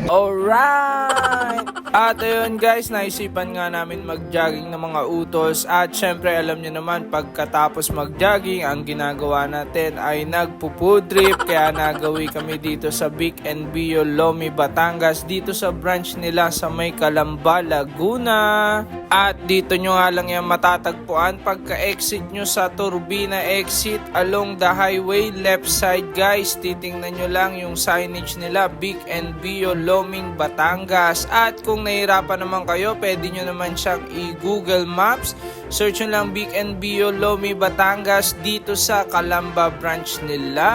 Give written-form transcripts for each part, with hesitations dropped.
Alright! At ayun guys, naisipan nga namin mag-jogging ng mga utos. At syempre alam nyo naman, pagkatapos mag-jogging, ang ginagawa natin ay nagpo-food trip. Kaya nagawi kami dito sa Vic and Bio Lomi, Batangas. Dito sa branch nila sa may Calamba, Laguna. At dito nyo nga lang yan matatagpuan pagka-exit nyo sa Turbina exit along the highway left side guys. Titingnan nyo lang yung signage nila, Vic and Bio Loming, Batangas. At kung nahirapan naman kayo, pwede nyo naman siyang i-Google Maps. Search nyo lang Vic and Bio Lomi, Batangas dito sa Calamba branch nila.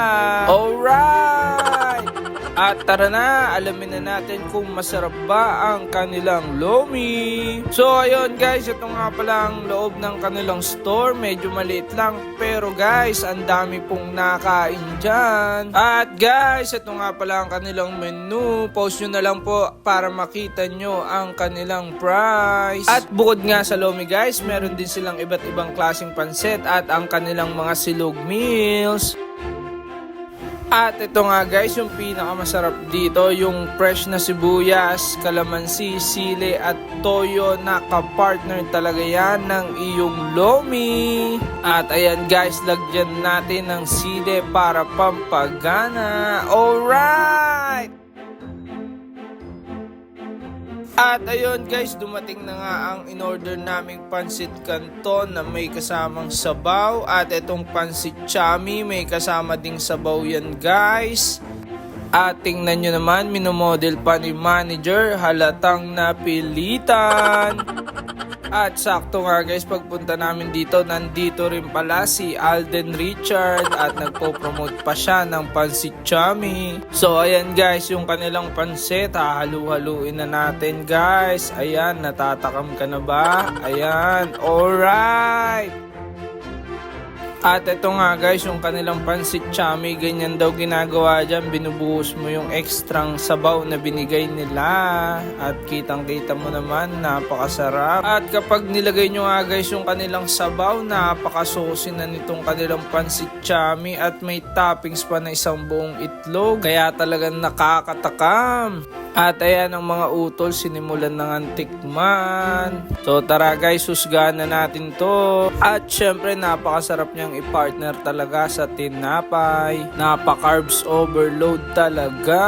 Alright! At tara na, alamin na natin kung masarap ba ang kanilang lomi. So ayun guys, ito nga pala ang loob ng kanilang store. Medyo maliit lang pero guys, ang dami pong nakain dyan. At guys, ito nga pala ang kanilang menu. Post nyo na lang po para makita nyo ang kanilang price. At bukod nga sa lomi guys, meron din silang iba't ibang klaseng pansit at ang kanilang mga silog meals. At ito nga guys, yung pinakamasarap dito, yung fresh na sibuyas, kalamansi, sili at toyo na kapartner talaga yan ng iyong lomi. At ayan guys, lagyan natin ng sili para pampagana. Alright! At ayun guys, dumating na nga ang in-order naming pansit canton na may kasamang sabaw. At itong pansit chami, may kasama ding sabaw yan guys. At tingnan nyo naman, minomodel pa ni manager, halatang napilitan. At sakto nga guys, pagpunta namin dito, nandito rin pala si Alden Richard at nagpo-promote pa siya ng pansit chami. So ayan guys, yung kanilang pansit, hahalu-haluin na natin guys. Ayan, natatakam ka na ba? Ayan, alright! At ito nga guys, yung kanilang pansit chami, ganyan daw ginagawa dyan. Binubuhos mo yung ekstrang sabaw na binigay nila. At kitang kita mo naman, napakasarap. At kapag nilagay nyo nga guys yung kanilang sabaw, napakasosi na nitong kanilang pansit chami. At may toppings pa na isang buong itlog. Kaya talagang nakakatakam. At ayan ang mga utol, sinimulan ng tikman. So tara guys, husgahan na natin to. At syempre napakasarap niyang i-partner talaga sa tinapay. Napaka-carbs overload talaga.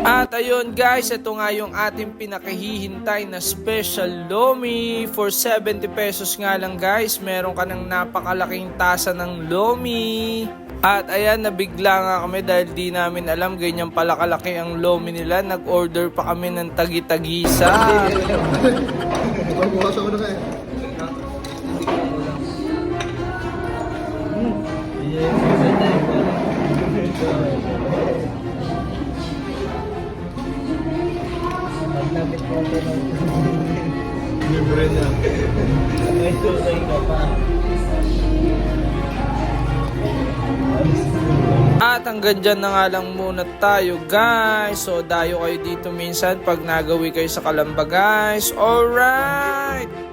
At ayun guys, ito nga yung ating pinakahihintay na special lomi. For 70 pesos nga lang guys, meron ka ng napakalaking tasa ng lomi. At ayan, nabigla nga kami dahil di namin alam ganyan pala kalaki ang lomi nila. Nag-order pa kami ng tagi-tagisa. Bukas ako na kayo. Libre na. May tulay ka pa. At hanggang dyan na nga lang muna tayo guys. So dayo kayo dito minsan pag nagawi kayo sa Calamba guys. Alright!